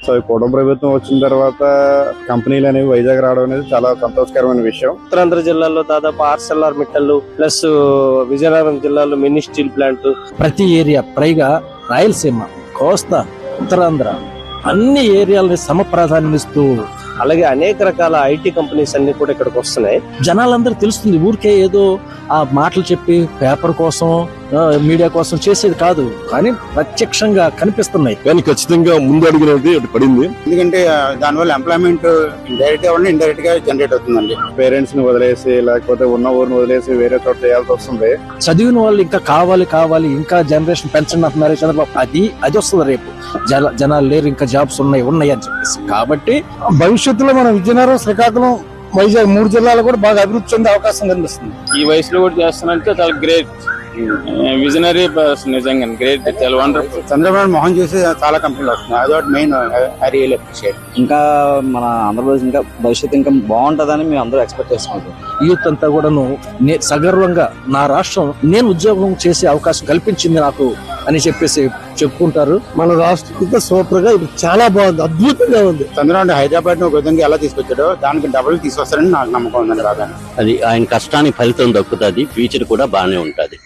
So ఈ కూటమి ప్రభుత్వం వచ్చిన తర్వాత కంపెనీలు అనేవి వైజాగ్ రావడం అనేది చాలా సంతోషకరమైన విషయం. ఉత్తరాంధ్ర జిల్లాలో దాదాపు ఆర్సెల్ఆర్ మిట్టలు ప్లస్ విజయనగరం జిల్లాలో మినీ స్టీల్ ప్లాంట్, ప్రతి ఏరియా పైగా రాయలసీమ, కోస్తా, ఉత్తరాంధ్ర అన్ని ఏరియాలని సమప్రాధాన్యం ఇస్తూ అలాగే అనేక రకాల ఐటీ కంపెనీస్ అన్ని కూడా ఇక్కడికి వస్తున్నాయి. జనాలందరూ తెలుస్తుంది. ఊరికే ఏదో ఆ మాటలు చెప్పి పేపర్ కోసం మీడియా కోసం చేసేది కాదు, కానీ ప్రత్యక్షంగా కనిపిస్తున్నాయి. కానీ ఖచ్చితంగా ముందు అడిగినది పడింది. ఎందుకంటే దానివల్ల ఎంప్లాయ్మెంట్ డైరెక్ట్ గా ఇండైరెక్ట్ గా జనరేట్ అవుతుందండి. పేరెంట్స్ ని వదిలేసి లేకపోతే ఉన్న ఊరిని వదిలేసి వేరే చోట చేయాల్సి వస్తుంది. చదివిన వాళ్ళు ఇంకా కావాలి ఇంకా జనరేషన్ పెంచండి అంటున్నారు చంద్రబాబు. అది వస్తుంది రేపు. జనాలు లేరు, ఇంకా జాబ్స్ ఉన్నాయి అని చెప్పేసి. కాబట్టి భవిష్యత్తులో మన విజయనగరం, శ్రీకాకుళం, వైజాగ్ 3 జిల్లాలు కూడా బాగా అభివృద్ధి చెందే అవకాశం కనిపిస్తుంది. ఈ వయసులో కూడా చేస్తానంటే చాలా గ్రేట్, విజనరీ పర్సన్, నిజంగా గ్రేట్, చాలా వండర్ఫుల్. చంద్రబాబు మోహన్ చేసి చాలా కంపెనీలు వస్తున్నాయి. అదొకటి మెయిన్. I really appreciate. ఇంకా మన ఆంధ్రప్రదేశ్ ఇంకా భవిష్యత్తు ఇంకా బాగుంటదని మేము అందరూ ఎక్స్పెక్ట్ చేస్తున్నాం. యూత్ అంతా కూడాను సగర్వంగా నా రాష్ట్రం నేను ఉద్యోగం చేసే అవకాశం కల్పించింది నాకు అని చెప్పేసి చెప్పుకుంటారు. మన రాష్ట్రం సూపర్ గా ఇప్పుడు చాలా బాగుంది, అద్భుతంగా ఉంది. చంద్రబాబు హైదరాబాద్ ను ఒక విధంగా ఎలా తీసుకొచ్చాడో దానికి డబుల్ తీసుకొస్తారని నాకు నమ్మకం ఉందండి. రాగానే అది ఆయన కష్టానికి ఫలితం దక్కుతుంది, ఫ్యూచర్ కూడా బాగానే ఉంటది.